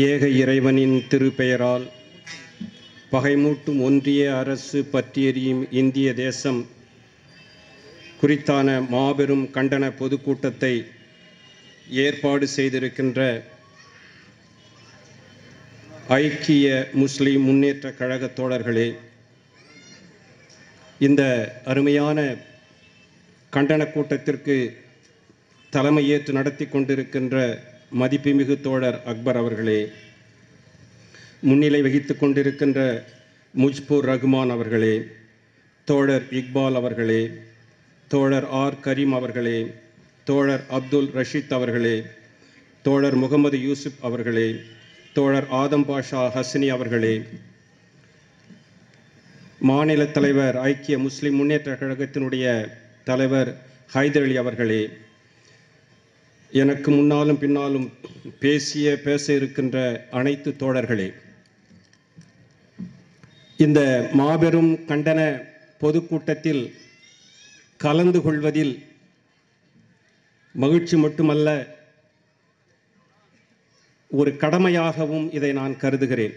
ஏக இறைவனின் திருப்பெயரால் பகைமூட்டும் ஒன்றிய அரசு பற்றியெறியும் இந்திய தேசம் குறித்தான மாபெரும் கண்டன பொதுக்கூட்டத்தை ஏற்பாடு செய்திருக்கின்ற ஐக்கிய முஸ்லிம் முன்னேற்ற கழக தோழர்களே, இந்த அருமையான கண்டன கூட்டத்திற்கு தலைமையேற்று நடத்தி கொண்டிருக்கின்ற மதிப்புமிகு தோழர் அக்பர் அவர்களே, முன்னிலை வகித்து கொண்டிருக்கின்ற முஜ்பூர் ரஹ்மான் அவர்களே, தோழர் இக்பால் அவர்களே, தோழர் ஆர் கரீம் அவர்களே, தோழர் அப்துல் ரஷீத் அவர்களே, தோழர் முகமது யூசுப் அவர்களே, தோழர் ஆதம் பாஷா ஹஸ்னி அவர்களே, மாநில தலைவர் ஐக்கிய முஸ்லிம் முன்னேற்ற கழகத்தினுடைய தலைவர் ஹைதர் அலி அவர்களே, எனக்கு முன்னாலும் பின்னாலும் பேச இருக்கின்ற அனைத்து தோழர்களே, இந்த மாபெரும் கண்டன பொதுக்கூட்டத்தில் கலந்து கொள்வதில் மகிழ்ச்சி மட்டுமல்ல, ஒரு கடமையாகவும் இதை நான் கருதுகிறேன்.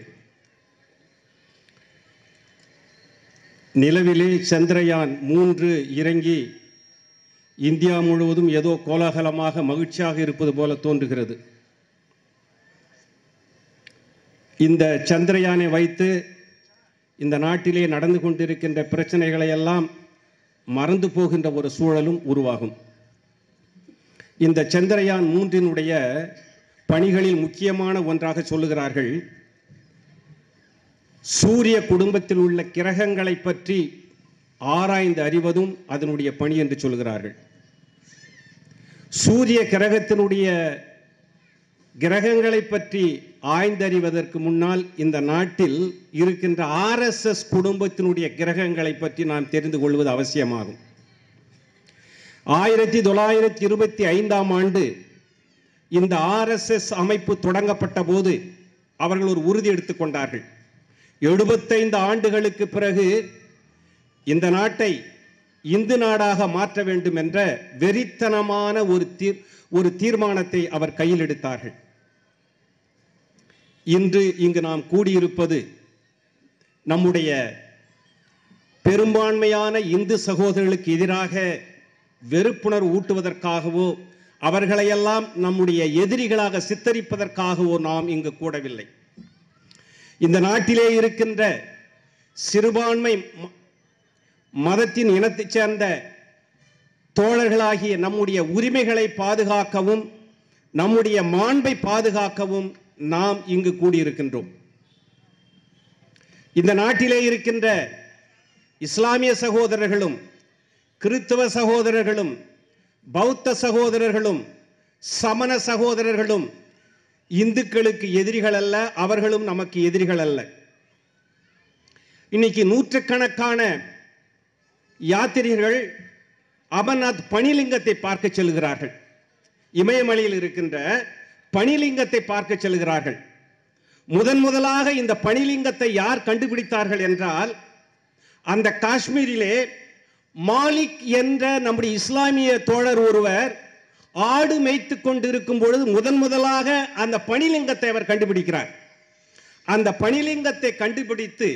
நிலவிலே சந்திரயான் 3 இறங்கி இந்தியா முழுவதும் ஏதோ கோலாகலமாக மகிழ்ச்சியாக இருப்பது போல தோன்றுகிறது. இந்த சந்திரயானை வைத்து இந்த நாட்டிலே நடந்து கொண்டிருக்கின்ற பிரச்சனைகளை எல்லாம் மறந்து போகின்ற ஒரு சூழலும் உருவாகும். இந்த சந்திரயான் 3 பணிகளில் முக்கியமான ஒன்றாக சொல்லுகிறார்கள், சூரிய குடும்பத்தில் உள்ள கிரகங்களை பற்றி ஆராய்ந்து அறிவதும் அதனுடைய பணி என்று சொல்கிறார்கள். சூரிய கிரகங்களை பற்றி ஆய்ந்தறிவதற்கு முன்னால் இந்த நாட்டில் இருக்கின்ற RSS குடும்பத்தினுடைய கிரகங்களை பற்றி நாம் தெரிந்து கொள்வது அவசியமாகும். 1925ஆம் ஆண்டு இந்த RSS அமைப்பு தொடங்கப்பட்ட போது அவர்கள் ஒரு உறுதி எடுத்துக்கொண்டார்கள். 75 ஆண்டுகளுக்கு பிறகு இந்த நாட்டை இந்து நாடாக மாற்ற வேண்டும் என்ற வெறித்தனமான ஒரு தீர்மானத்தை அவர் கையில் எடுத்தார்கள். இன்று இங்கு நாம் கூடியிருப்பது நம்முடைய பெரும்பான்மையான இந்து சகோதரர்களுக்கு எதிராக வெறுப்புணர்வு ஊட்டுவதற்காகவோ அவர்களையெல்லாம் நம்முடைய எதிரிகளாக சித்தரிப்பதற்காகவோ நாம் இங்கு கூடவில்லை. இந்த நாட்டிலே இருக்கின்ற சிறுபான்மை மதத்தின் இனத்தைச் சேர்ந்த தோழர்களாகிய நம்முடைய உரிமைகளை பாதுகாக்கவும் நம்முடைய மாண்பை பாதுகாக்கவும் நாம் இங்கு கூடியிருக்கின்றோம். இந்த நாட்டிலே இருக்கின்ற இஸ்லாமிய சகோதரர்களும் கிறிஸ்தவ சகோதரர்களும் பௌத்த சகோதரர்களும் சமண சகோதரர்களும் இந்துக்களுக்கு எதிரிகள் அல்ல, அவர்களும் நமக்கு எதிரிகள் அல்ல. இன்னைக்கு நூற்றுக்கணக்கான யாத்திரிகர்கள் அமர்நாத் பனிலிங்கத்தை பார்க்க செல்கிறார்கள். இமயமலையில் இருக்கின்ற பனிலிங்கத்தை பார்க்க செல்கிறார்கள். முதலாக இந்த பனிலிங்கத்தை யார் கண்டுபிடித்தார்கள் என்றால், அந்த காஷ்மீரிலே மாலிக் என்ற நம்முடைய இஸ்லாமிய தோழர் ஒருவர் ஆடு மேய்த்து கொண்டிருக்கும் பொழுது முதலாக அந்த பனிலிங்கத்தை அவர் கண்டுபிடிக்கிறார். அந்த பனிலிங்கத்தை கண்டுபிடித்து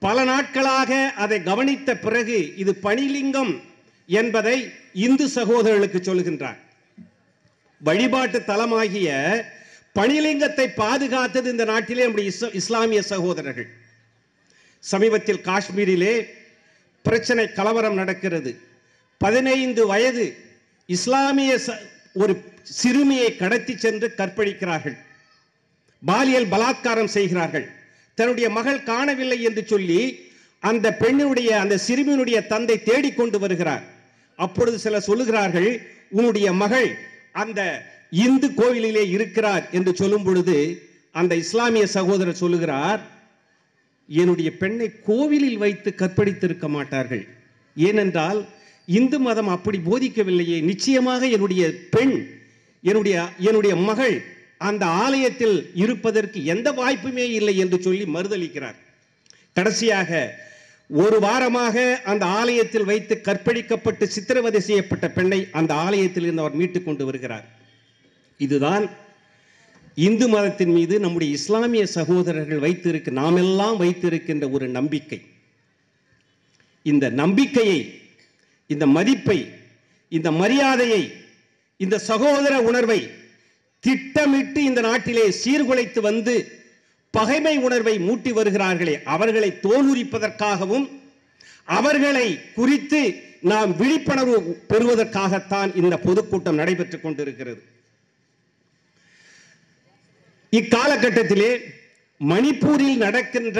பல நாட்களாக அதை கவனித்த பிறகு இது பனிலிங்கம் என்பதை இந்து சகோதரர்களுக்கு சொல்கின்றார். வழிபாட்டு தலமாகிய பனிலிங்கத்தை பாதுகாத்தது இந்த நாட்டிலே நம்முடைய இஸ்லாமிய சகோதரர்கள். சமீபத்தில் காஷ்மீரிலே பிரச்சனை, கலவரம் நடக்கிறது. 15 வயது இஸ்லாமிய ஒரு சிறுமியை கடத்தி சென்று கற்பழிக்கிறார்கள், பாலியல் பலாத்காரம் செய்கிறார்கள். தன்னுடைய மகள் காணவில்லை என்று சொல்லி அந்த பெண்ணுடைய அந்த சிறுமியினுடைய தந்தை தேடிக்கொண்டு வருகிறார். அப்பொழுது சிலர் சொல்லுகிறார்கள், உன்னுடைய மகள் அந்த இந்து கோவிலிலே இருக்கிறார் என்று சொல்லும் பொழுது அந்த இஸ்லாமிய சகோதரர் சொல்லுகிறார், என்னுடைய பெண்ணை கோவிலில் வைத்து கற்பழித்திருக்க மாட்டார்கள், ஏனென்றால் இந்து மதம் அப்படி போதிக்கவில்லையே, நிச்சயமாக என்னுடைய பெண் என்னுடைய மகள் அந்த ஆலயத்தில் இருப்பதற்கு எந்த வாய்ப்புமே இல்லை என்று சொல்லி மறுதளிக்கிறார். கடைசியாக ஒரு வாரமாக அந்த ஆலயத்தில் வைத்து கற்பழிக்கப்பட்டு சித்திரவதை செய்யப்பட்ட பெண்ணை அந்த ஆலயத்தில் இருந்து அவர் மீட்டுக் கொண்டு வருகிறார். இதுதான் இந்து மதத்தின் மீது நம்முடைய இஸ்லாமிய சகோதரர்கள் நாமெல்லாம் வைத்திருக்கின்ற ஒரு நம்பிக்கை, இந்த நம்பிக்கையை, இந்த மதிப்பை, இந்த மரியாதையை, இந்த சகோதர உணர்வை திட்டமிட்டு இந்த நாட்டிலே சீர்குலைத்து வந்து பகைமை உணர்வை மூட்டி வருகிறார்களே, அவர்களை தோலுரிப்பதற்காகவும் அவர்களை குறித்து நாம் விழிப்புணர்வு பெறுவதற்காகத்தான் இந்த பொதுக்கூட்டம் நடைபெற்றுக் கொண்டிருக்கிறது. இக்காலகட்டத்திலே மணிப்பூரில் நடக்கின்ற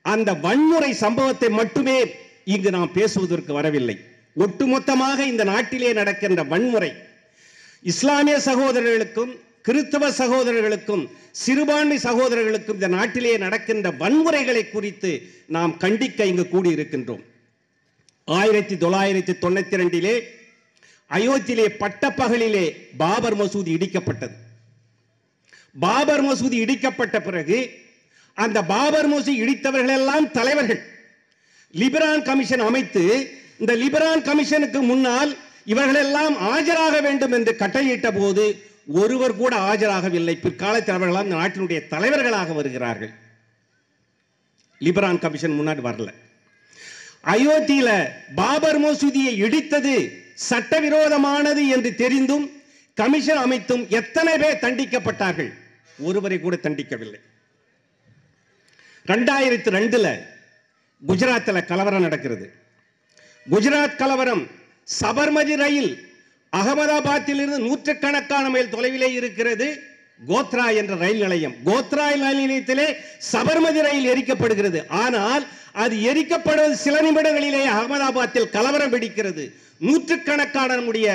அந்த வன்முறை சம்பவத்தை மட்டுமே இங்கு நாம் பேசுவதற்கு வரவில்லை. ஒட்டுமொத்தமாக இந்த நாட்டிலே நடக்கின்ற வன்முறை இஸ்லாமிய சகோதரர்களுக்கும் கிறிஸ்தவ சகோதரர்களுக்கும் சிறுபான்மை சகோதரர்களுக்கும் இந்த நாட்டிலே நடக்கின்ற வன்முறைகளை குறித்து நாம் கண்டிக்க இங்கு கூடியிருக்கின்றோம். 1992 அயோத்தியிலே பட்டப்பகலிலே பாபர் மசூதி இடிக்கப்பட்டது. பாபர் மசூதி இடிக்கப்பட்ட பிறகு அந்த பாபர் மசூதி இடித்தவர்கள் எல்லாம் தலைவர்கள். லிபரான் கமிஷன் அமைத்து இந்த லிபரான் கமிஷனுக்கு முன்னால் இவர்கள் எல்லாம் ஆஜராக வேண்டும் என்று கட்டளையிட்ட போது ஒருவர் கூட ஆஜராகவில்லை. பிற்காலத்தில் அவர்களால் நாட்டினுடைய தலைவர்களாக வருகிறார்கள். லிபரான் கமிஷன் முன்னாடி வரல. அயோத்தியில பாபர் மசூதியை இடித்தது சட்டவிரோதமானது என்று தெரிந்தும் கமிஷன் அமைத்தும் எத்தனை பேர் தண்டிக்கப்பட்டார்கள்? ஒருவரை கூட தண்டிக்கவில்லை. 2002 குஜராத்தில் கலவரம் நடக்கிறது. குஜராத் கலவரம் சபர்மதி ரயில் அகமதாபாத்தில் இருந்து நூற்றுக்கணக்கான மைல் தொலைவிலே இருக்கிறது. கோத்ரா என்ற ரயில் நிலையம், கோத்ரா ரயில் நிலையத்திலே சபர்மதி ரயில் எரிக்கப்படுகிறது. ஆனால் அது எரிக்கப்படுவது சில நிமிடங்களிலே அகமதாபாத்தில் கலவரம் வெடிக்கிறது. நூற்றுக்கணக்கான நம்முடைய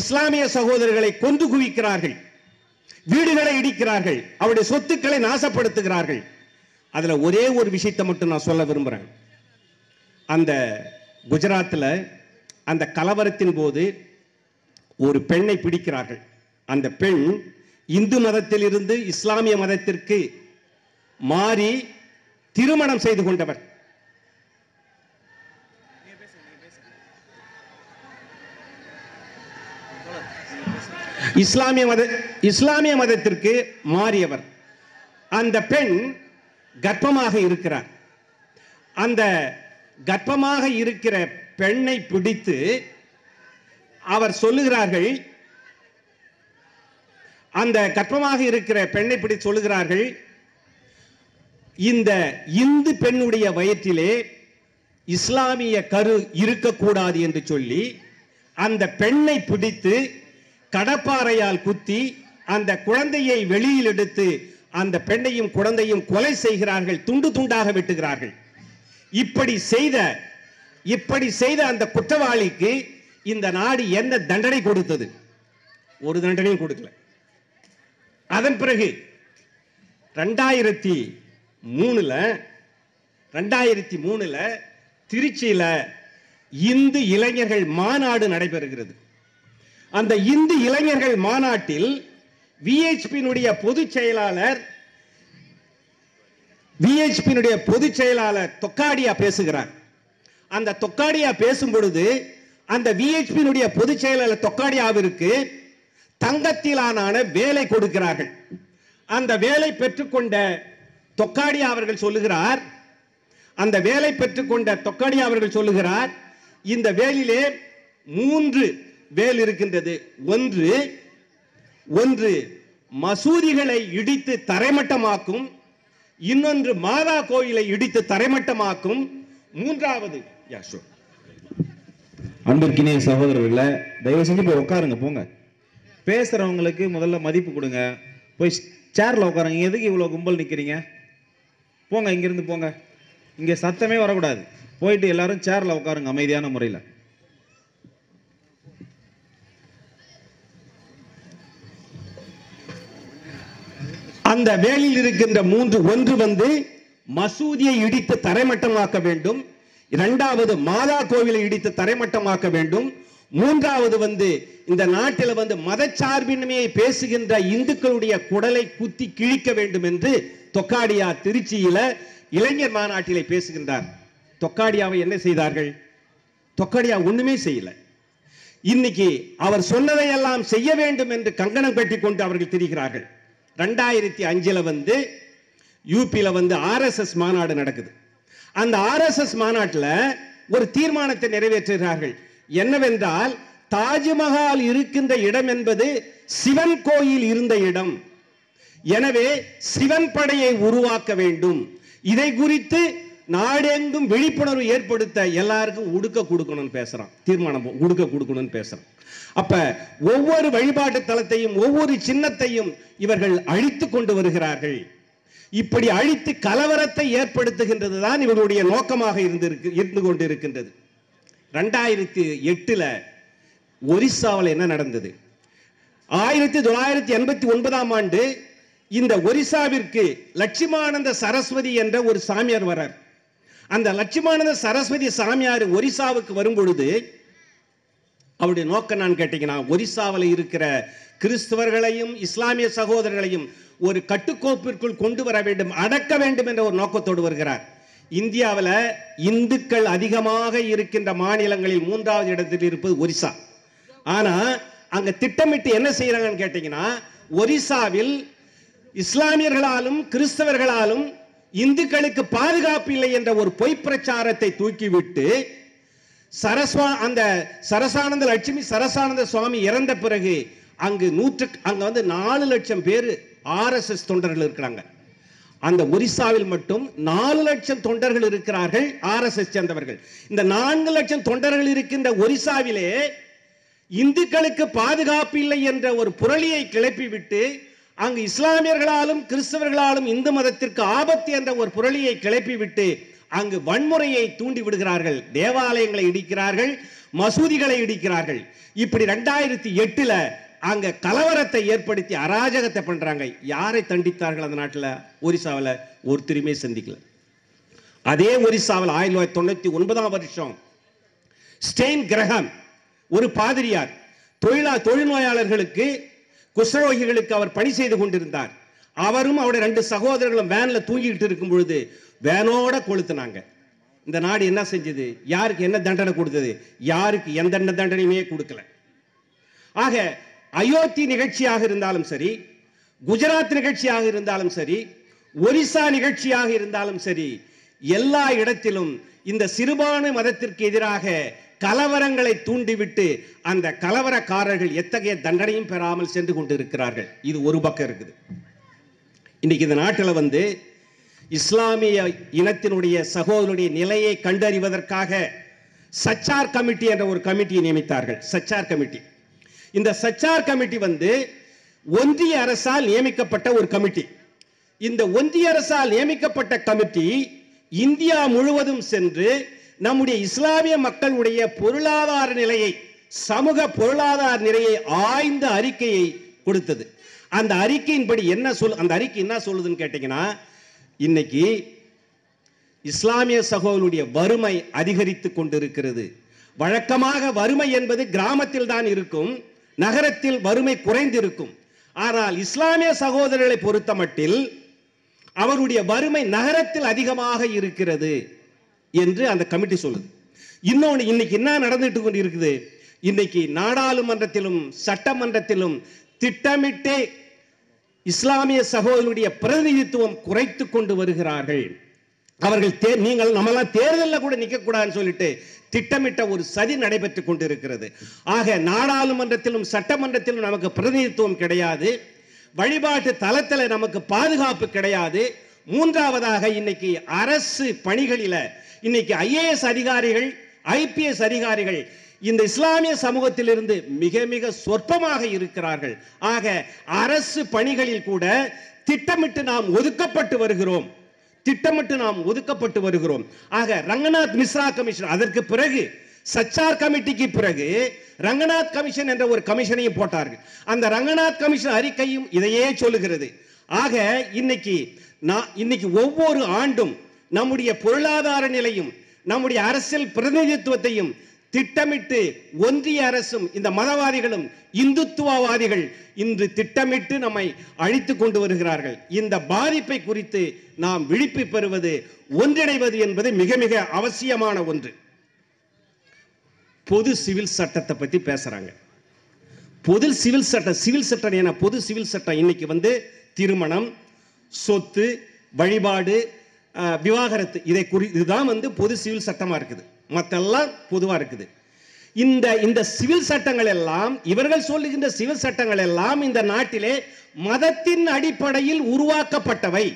இஸ்லாமிய சகோதரர்களை கொன்று குவிக்கிறார்கள், வீடுகளை இடிக்கிறார்கள், அவருடைய சொத்துக்களை நாசப்படுத்துகிறார்கள். அதுல ஒரே ஒரு விஷயத்தை மட்டும் நான் சொல்ல விரும்புறேன். அந்த குஜராத்தில் அந்த கலவரத்தின் போது ஒரு பெண்ணை பிடிக்கிறார்கள். அந்த பெண் இந்து மதத்தில் இருந்து இஸ்லாமிய மதத்திற்கு மாறி திருமணம் செய்து கொண்டவர். இஸ்லாமிய மதத்திற்கு மாறியவர். அந்த பெண் கர்ப்பமாக இருக்கிறார். அந்த கர்ப்பமாக இருக்கிற பெண்ணை பிடித்து அவர் சொல்லுகிறார்கள், அந்த கர்ப்பமாக இருக்கிற பெண்ணை பிடித்து சொல்லுகிறார்கள், இந்த இந்து பெண்ணுடைய வயிற்றிலே இஸ்லாமிய கரு இருக்கக்கூடாது என்று சொல்லி அந்த பெண்ணை பிடித்து கடப்பாறையால் குத்தி அந்த குழந்தையை வெளியில் எடுத்து அந்த பெண்ணையும் குழந்தையும் கொலை செய்கிறார்கள், துண்டு துண்டாக வெட்டுகிறார்கள். இப்படி செய்த அந்த குற்றவாளிக்கு இந்த நாடு என்ன தண்டனை கொடுத்தது? ஒரு தண்டனையும் கொடுக்கல. அதன் பிறகு 2003 திருச்சியில இந்து இளைஞர்கள் மாநாடு நடைபெறுகிறது. அந்த இந்து இளைஞர்கள் மாநாட்டில் விஹெச்பியினுடைய பொதுச் செயலாளர் தொக்காடியா பேசுகிறார். அந்த தொக்காடியா பேசும் பொழுது அந்த விஹெச்பியினுடைய பொதுச் செயலாளர் தொக்காடியாவிற்கு தங்கத்திலான வேலை கொடுக்கிறார்கள். அந்த வேலை பெற்றுக்கொண்ட தொக்காடியா அவர்கள் சொல்லுகிறார், இந்த வேலிலே 3 வேல் இருக்கின்றது. ஒன்று மசூதிகளை இடித்து தரைமட்டமாக்கும், இன்னொன்று மாதா கோயிலை இடித்து தரைமட்டமாக்கும், மூன்றாவது. அன்பிற்கினிய சகோதரர்களே, தயவு செஞ்சு போய் உட்காருங்க. போங்க, பேசுறவங்களுக்கு முதல்ல மதிப்பு கொடுங்க. போய் சேர்ல உட்காருங்க. எதுக்கு இவ்வளவு கும்பல் நிக்கிறீங்க? போங்க, இங்கிருந்து போங்க. இங்க சத்தமே வரக்கூடாது. போயிட்டு எல்லாரும் சேர்ல உட்காருங்க அமைதியான முறையில். அந்த வேலில் இருக்கின்ற 3, ஒன்று மசூதியை இடித்து தரைமட்டமாக்க வேண்டும், இரண்டாவது மாதா கோவிலை இடித்து தரைமட்டமாக்க வேண்டும், மூன்றாவது இந்த நாட்டில் மதச்சார்பின்மையை பேசுகின்ற இந்துக்களுடைய குடலை குத்தி கிழிக்க வேண்டும் என்று தொக்காடியா திருச்சியில இளைஞர் மாநாட்டிலே பேசுகின்றார். தொக்காடியாவை என்ன செய்தார்கள்? தொக்காடியா ஒண்ணுமே செய்யல. இன்னைக்கு அவர் சொன்னதையெல்லாம் செய்ய வேண்டும் என்று கங்கணம் கட்டி கொண்டு அவர்கள் திரிகிறார்கள். 2005 வந்து யூபியில் வந்து RSS மாநாடு நடக்குது. அந்த RSS மாநாட்டில் ஒரு தீர்மானத்தை நிறைவேற்றுகிறார்கள். என்னவென்றால், தாஜ்மஹால் இருக்கின்ற இடம் என்பது சிவன் கோயில் இருந்த இடம். எனவே சிவன் படையை உருவாக்க வேண்டும். இதை குறித்து நாடெங்கும் விழிப்புணர்வு ஏற்படுத்த எல்லாருக்கும் உடுக்க கொடுக்கணும்னு பேசுறான். தீர்மானம் உடுக்க கொடுக்கணும்னு பேசுறான். அப்ப ஒவ்வொரு வழிபாட்டு தலத்தையும் ஒவ்வொரு சின்னத்தையும் இவர்கள் அழித்து கொண்டு வருகிறார்கள். இப்படி அழித்து கலவரத்தை ஏற்படுத்துகின்றது தான் இவர்களுடைய நோக்கமாக இருந்து கொண்டிருக்கின்றது. 2008 ஒரிசாவில் என்ன நடந்தது? 1989 ஆண்டு இந்த ஒரிசாவிற்கு லட்சுமானந்த சரஸ்வதி என்ற ஒரு சாமியார் வரார். அந்த லட்சுமானந்த சரஸ்வதி சாமியார் ஒரிசாவுக்கு வரும் பொழுது அவருடைய நோக்கம் நான் கேட்டீங்கன்னா, ஒரிசாவில் இருக்கிற கிறிஸ்தவர்களையும் இஸ்லாமிய சகோதரர்களையும் ஒரு கட்டுக்கோப்பிற்குள் கொண்டு வர வேண்டும், அடக்க வேண்டும் என்ற ஒரு நோக்கத்தோடு வருகிறார். இந்தியாவில் இந்துக்கள் அதிகமாக இருக்கின்ற மாநிலங்களில் 3வது இடத்தில் இருப்பது ஒரிசா. ஆனா அங்க திட்டமிட்டு என்ன செய்யறாங்கன்னு கேட்டீங்கன்னா, ஒரிசாவில் இஸ்லாமியர்களாலும் கிறிஸ்தவர்களாலும் இந்துக்களுக்கு பாதுகாப்பு இல்லை என்ற ஒரு பொய் பிரச்சாரத்தை தூக்கிவிட்டு அந்த சரசானந்த லட்சுமி சரசானந்த சுவாமி இறந்த பிறகு அங்க வந்து 4 லட்சம் பேர் RSS தொண்டர்கள் இருக்கிறாங்க. அந்த ஒரிசாவில் மட்டும் 4 லட்சம் தொண்டர்கள் இருக்கிறார்கள், RSS சேர்ந்தவர்கள். இந்த 4 லட்சம் தொண்டர்கள் இருக்கின்ற ஒரிசாவிலே இந்துக்களுக்கு பாதுகாப்பு இல்லை என்ற ஒரு புரளியை கிளப்பிவிட்டு அங்கு இஸ்லாமியர்களாலும் கிறிஸ்தவர்களாலும் இந்து மதத்திற்கு ஆபத்து என்ற ஒரு புரளியை கிளப்பிவிட்டு அங்கு வன்முறையை தூண்டி விடுகிறார்கள். தேவாலயங்களை இடிக்கிறார்கள், மசூதிகளை இடிக்கிறார்கள். இப்படி 2008 அங்க கலவரத்தை ஏற்படுத்தி அராஜகத்தை பண்றாங்க. யாரை தண்டித்தார்கள் அந்த நாட்டில்? ஒரிசாவில் ஒருத்தருமே சந்திக்கல. அதே ஒரிசாவில் 1999 வருஷம் ஸ்டெயின் கிரஹாம் ஒரு பாதிரியார் தொழில்நோயாளர்களுக்கு குஷ்டரோகிகளுக்கு அவர் பணி செய்து கொண்டிருந்தார். அவரும் அவருடைய 2 சகோதரர்களும் வேன்ல தூங்கிட்டு இருக்கும் பொழுது வேனோட கொளுத்துனாங்க. இந்த நாடு என்ன செஞ்சது? யாருக்கு என்ன தண்டனை கொடுத்தது? யாருக்கு எந்த தண்டனையுமே கொடுக்கல. ஆக அயோத்தி நிகழ்ச்சியாக இருந்தாலும் சரி, குஜராத் நிகழ்ச்சியாக இருந்தாலும் சரி, ஒரிசா நிகழ்ச்சியாக இருந்தாலும் சரி, எல்லா இடத்திலும் இந்த சிறுபான்மை மதத்திற்கு எதிராக கலவரங்களை தூண்டிவிட்டு அந்த கலவரக்காரர்கள் எத்தகைய தண்டனையும் பெறாமல் சென்று கொண்டிருக்கிறார்கள். இது ஒரு பக்கம் இருக்குது. இன்னைக்கு இந்த நாட்டில் வந்து இஸ்லாமிய இனத்தினுடைய சகோதரருடைய நிலையை கண்டறிவதற்காக சச்சார் கமிட்டி என்ற ஒரு கமிட்டியை நியமித்தார்கள். சச்சார் கமிட்டி. இந்த சச்சார் கமிட்டி வந்து ஒன்றிய அரசால் நியமிக்கப்பட்ட ஒரு கமிட்டி. இந்த ஒன்றிய அரசால் நியமிக்கப்பட்ட கமிட்டி இந்தியா முழுவதும் சென்று நம்முடைய இஸ்லாமிய மக்களுடைய பொருளாதார நிலையை, சமூக பொருளாதார நிலையை ஆய்ந்த அறிக்கையை கொடுத்தது. அந்த அறிக்கையின்படி அந்த அறிக்கை என்ன சொல்லுதுன்னு கேட்டீங்கன்னா, இன்னைக்கு இஸ்லாமிய சகோதரருடைய வறுமை அதிகரித்து கொண்டிருக்கிறது. வழக்கமாக வறுமை என்பது கிராமத்தில் தான் இருக்கும், நகரத்தில் வறுமை குறைந்திருக்கும். ஆனால் இஸ்லாமிய சகோதரர்களை பொறுத்த மட்டில் அவருடைய வறுமை நகரத்தில் அதிகமாக இருக்கிறது என்று அந்த கமிட்டி சொல்லுது. இன்னொன்று, இன்னைக்கு என்ன நடந்துட்டு கொண்டு இருக்குது? இன்னைக்கு நாடாளுமன்றத்திலும் சட்டமன்றத்திலும் திட்டமிட்டு இஸ்லாமிய சகோதரருடைய பிரதிநிதித்துவம் குறைத்து கொண்டு வருகிறார்கள். அவர்கள் நீங்கள் நம்மளாம் தேர்தலில் கூட நிற்க கூடாதுன்னு சொல்லிட்டு திட்டமிட்ட ஒரு சதி நடைபெற்றுக் கொண்டிருக்கிறது. ஆக நாடாளுமன்றத்திலும் சட்டமன்றத்திலும் நமக்கு பிரதிநிதித்துவம் கிடையாது, வழிபாட்டு தலத்தில் நமக்கு பாதுகாப்பு கிடையாது. மூன்றாவதாக இன்னைக்கு அரசு பணிகளில இன்னைக்கு IAS அதிகாரிகள், IPS அதிகாரிகள் இந்த இஸ்லாமிய சமூகத்திலிருந்து மிக மிக சொற்பமாக இருக்கிறார்கள். ஆக அரசு பணிகளில் கூட திட்டமிட்டு நாம் ஒதுக்கப்பட்டு வருகிறோம். ஆக ரங்கநாத் மிஸ்ரா கமிஷன், அதற்கு பிறகு சச்சார் கமிட்டிக்கு பிறகு ரங்கநாத் கமிஷன் என்ற ஒரு கமிஷனையும் போட்டார்கள். அந்த ரங்கநாத் கமிஷன் அறிக்கையும் இதையே சொல்லுகிறது. ஆக இன்னைக்கு ஒவ்வொரு ஆண்டும் நம்முடைய பொருளாதார நிலையும் நம்முடைய அரசியல் பிரதிநிதித்துவத்தையும் திட்டமிட்டு ஒன்றிய அரசும் இந்த மதவாதிகளும் இந்துத்துவவாதிகள் இன்று திட்டமிட்டு நம்மை அழித்துக் கொண்டு வருகிறார்கள். இந்த பாதிப்பை குறித்து நாம் விழிப்பு பெறுவது, ஒன்றிணைவது என்பது மிக மிக அவசியமான ஒன்று. பொது சிவில் சட்டத்தை பற்றி பேசுறாங்க. பொது சிவில் சட்டம் இன்னைக்கு வந்து திருமணம், சொத்து, வழிபாடு, விவாகரத்து, இதுதான் பொது சிவில் சட்டமா இருக்குது. மற்றெல்லாம் பொதுவா இருக்குது. இந்த சிவில் சட்டங்கள் எல்லாம், இவர்கள் சொல்லுகின்ற சிவில் சட்டங்கள் எல்லாம் இந்த நாட்டிலே மதத்தின் அடிப்படையில் உருவாக்கப்பட்டவை.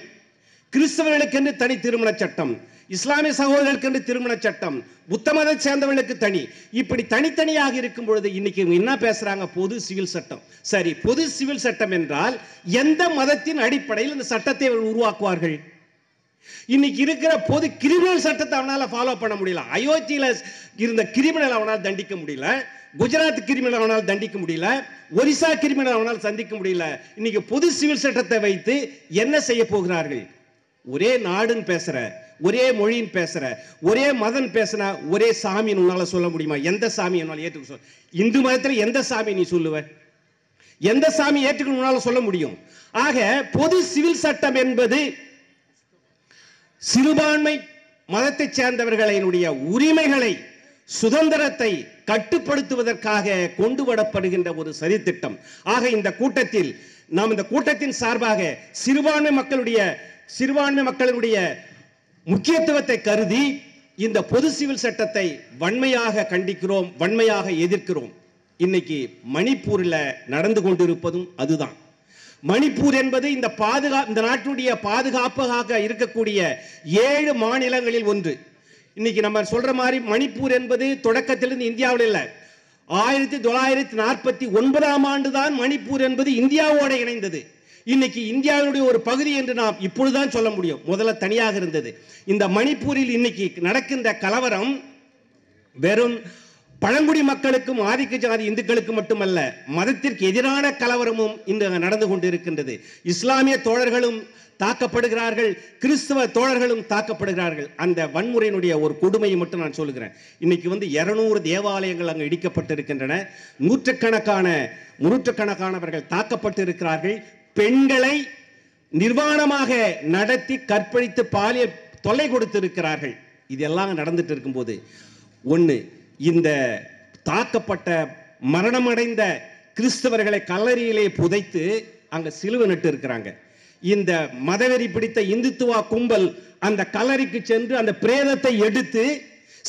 கிறிஸ்தவர்களுக்கென்று தனி திருமண சட்டம், இஸ்லாமிய சகோதரர்களுக்கென்று திருமண சட்டம், புத்த மதத்தை சேர்ந்தவர்களுக்கு தனி, இப்படி தனித்தனியாக இருக்கும் பொழுது இன்னைக்கு என்ன பேசுறாங்க? பொது சிவில் சட்டம். சரி, பொது சிவில் சட்டம் என்றால் எந்த மதத்தின் அடிப்படையில் இந்த சட்டத்தை உருவாக்குவார்கள்? இன்னைக்கு இருக்கிற பொது கிரிமினல் சட்டத்தை அவனால ஃபாலோ பண்ண முடியல. அயோத்தியில இருந்த கிரிமினல் அவனால் தண்டிக்க முடியல, குஜராத் கிரிமினல் அவனால் தண்டிக்க முடியல, ஒரிசா கிரிமினல் அவனால் சந்திக்க முடியல. இன்னைக்கு பொது சிவில் சட்டத்தை வைத்து என்ன செய்ய போகிறார்கள்? ஒரே நாடுன்னு பேசுற, ஒரே மொழின்னு பேசுற, ஒரே மதம் பேசுனா ஒரே சாமின்னு உன்னால சொல்ல முடியுமா? எந்த சாமி என்னால் ஏற்றுக்க சொல்ல? இந்து மதத்தில் எந்த சாமி நீ சொல்லுவ? எந்த சாமி ஏற்றுக்கணும்னால சொல்ல முடியும்? ஆக பொது சிவில் சட்டம் என்பது சிறுபான்மை மதத்தை சேர்ந்தவர்களினுடைய உரிமைகளை, சுதந்திரத்தை கட்டுப்படுத்துவதற்காக கொண்டு வரப்படுகின்ற ஒரு சதித்திட்டம். ஆக இந்த கூட்டத்தில் நாம் இந்த கூட்டத்தின் சார்பாக சிறுபான்மை மக்களுடைய முக்கியத்துவத்தை கருதி இந்த பொது சிவில் சட்டத்தை வன்மையாக கண்டிக்கிறோம், வன்மையாக எதிர்க்கிறோம். இன்னைக்கு மணிப்பூரில் நடந்து கொண்டிருப்பதும் அதுதான். மணிப்பூர் என்பது இந்த நாட்டுடைய பாதுகாப்பாக இருக்கக்கூடிய 7 மாநிலங்களில் ஒன்று. இன்னைக்கு நம்ம சொல்ற மாதிரி மணிப்பூர் என்பது தொடக்கத்திலிருந்து இந்தியாவில் இல்லை. 1949ஆம் ஆண்டு தான் மணிப்பூர் என்பது இந்தியாவோடு இணைந்தது. இன்னைக்கு இந்தியாவுடைய ஒரு பகுதி என்று நாம் இப்பொழுதுதான் சொல்ல முடியும். முதல்ல தனியாக இருந்தது. இந்த மணிப்பூரில் இன்னைக்கு நடக்கின்ற கலவரம் வெறும் பழங்குடி மக்களுக்கும் ஆதிக்க ஜாதி இந்துக்களுக்கு மட்டுமல்ல, மதத்திற்கு எதிரான கலவரமும் இன்று நடந்து கொண்டிருக்கின்றது. இஸ்லாமிய தோழர்களும் தாக்கப்படுகிறார்கள், கிறிஸ்தவ தோழர்களும் தாக்கப்படுகிறார்கள். அந்த வன்முறையினுடைய ஒரு கொடுமையை மட்டும் நான் சொல்லுகிறேன். இன்னைக்கு 200 தேவாலயங்கள் அங்கு இடிக்கப்பட்டிருக்கின்றன. நூற்றுக்கணக்கானவர்கள் தாக்கப்பட்டு இருக்கிறார்கள். பெண்களை நிர்வாணமாக நடத்தி கற்பழித்து பாலியல் தொல்லை கொடுத்திருக்கிறார்கள். இதெல்லாம் நடந்துட்டு இருக்கும்போது ஒன்று, இந்த தாக்கப்பட்ட மரணமடைந்த கிறிஸ்தவர்களை கல்லறையிலே புதைத்து அங்க சிலுவை நட்டு இருக்கிறாங்க. இந்த மதவெறி பிடித்த இந்துத்துவா கும்பல் அந்த கல்லறைக்கு சென்று அந்த பிரேதத்தை எடுத்து,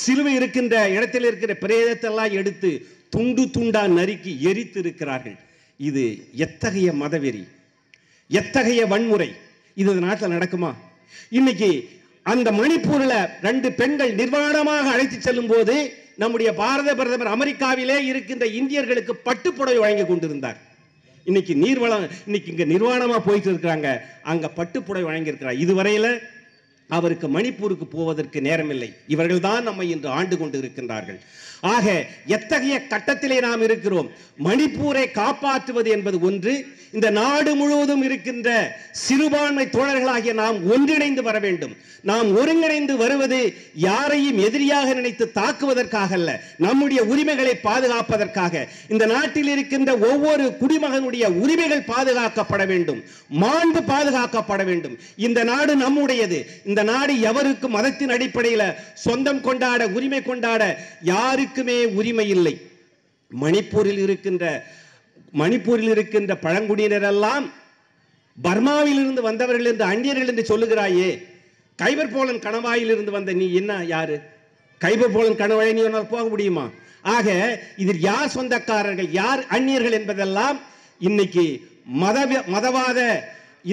சிலுவை இருக்கின்ற இடத்தில் இருக்கிற பிரேதத்தை எல்லாம் எடுத்து துண்டு துண்டா நறுக்கி எரித்து இருக்கிறார்கள். இது எத்தகைய மதவெறி, எத்தகைய வன்முறை! இது நாட்டில் நடக்குமா? இன்னைக்கு அந்த மணிப்பூரில் 2 பெண்கள் நிர்வாணமாக அழைத்து செல்லும் போது நம்முடைய பாரத பிரதமர் அமெரிக்காவிலே இருக்கின்ற இந்தியர்களுக்கு பட்டுப்புடவை வழங்கி கொண்டிருந்தார். இன்னைக்கு இங்க நிர்வாணமா போயிட்டு இருக்கிறாங்க, அங்க பட்டுப்புடவை வழங்கி இருக்கிறார். இதுவரையில அவருக்கு மணிப்பூருக்கு போவதற்கு நேரமில்லை. இவர்கள் தான் நம்மை இன்று ஆண்டு கொண்டு இருக்கின்றார்கள். ஆக எத்தகைய கட்டத்திலே நாம் இருக்கிறோம். மணிப்பூரை காப்பாற்றுவது என்பது ஒன்று. இந்த நாடு முழுவதும் இருக்கின்ற சிறுபான்மை தோழர்களாகிய நாம் ஒன்றிணைந்து வர வேண்டும். நாம் ஒருங்கிணைந்து வருவது யாரையும் எதிரியாக நினைத்து தாக்குவதற்காக அல்ல, நம்முடைய உரிமைகளை பாதுகாப்பதற்காக. இந்த நாட்டில் இருக்கின்ற ஒவ்வொரு குடிமகனுடைய உரிமைகள் பாதுகாக்கப்பட வேண்டும், மாண்பு பாதுகாக்கப்பட வேண்டும். இந்த நாடு நம்முடையது. இந்த நாடு எவருக்கும் மதத்தின் அடிப்படையில் சொந்தம் கொண்டாட, உரிமை கொண்டாட யாருக்குமே உரிமை இல்லை. மணிப்பூரில் இருக்கின்ற பழங்குடியினர் எல்லாம் பர்மாவில் இருந்து வந்தவர்கள் என்று, அந்நியர்கள் என்று சொல்லுகிறாயே. கைபர் போலன் கணவாயில் இருந்து வந்த நீ என்ன யாரு? கைபர் போலன் கணவாயை நீ போக முடியுமா? ஆக இதில் யார் சொந்தக்காரர்கள், யார் அந்நியர்கள் என்பதெல்லாம் இன்னைக்கு மதவாத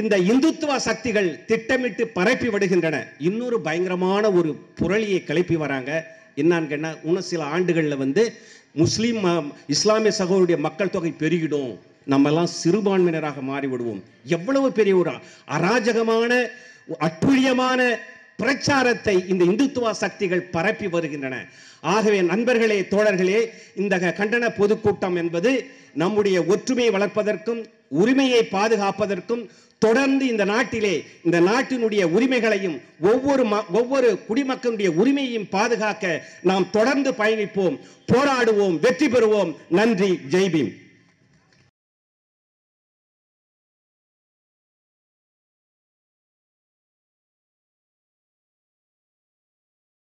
இந்த இந்துத்துவ சக்திகள் திட்டமிட்டு பரப்பி விடுகின்றன. இன்னொரு பயங்கரமான ஒரு புரளியை கிளப்பி வராங்க. என்னன்னு கேட்டா, இன்னும் சில ஆண்டுகளில் முஸ்லீம் இஸ்லாமிய சகோதரருடைய மக்கள் தொகை பெருகிடும், நம்ம எல்லாம் சிறுபான்மையினராக மாறிவிடுவோம். எவ்வளவு பெரிய ஒரு அராஜகமான அட்டுழியமான பிரச்சாரத்தை இந்த இந்துத்துவ சக்திகள் பரப்பி வருகின்றன. ஆகவே நண்பர்களே, தோழர்களே, இந்த கண்டன பொதுக்கூட்டம் என்பது நம்முடைய ஒற்றுமையை வளர்ப்பதற்கும் உரிமையை பாதுகாப்பதற்கும், தொடர்ந்து இந்த நாட்டிலே இந்த நாட்டினுடைய உரிமைகளையும் ஒவ்வொரு குடிமக்களுடைய உரிமையையும் பாதுகாக்க நாம் தொடர்ந்து பயணிப்போம், போராடுவோம், வெற்றி பெறுவோம். நன்றி. ஜெய் பீம்.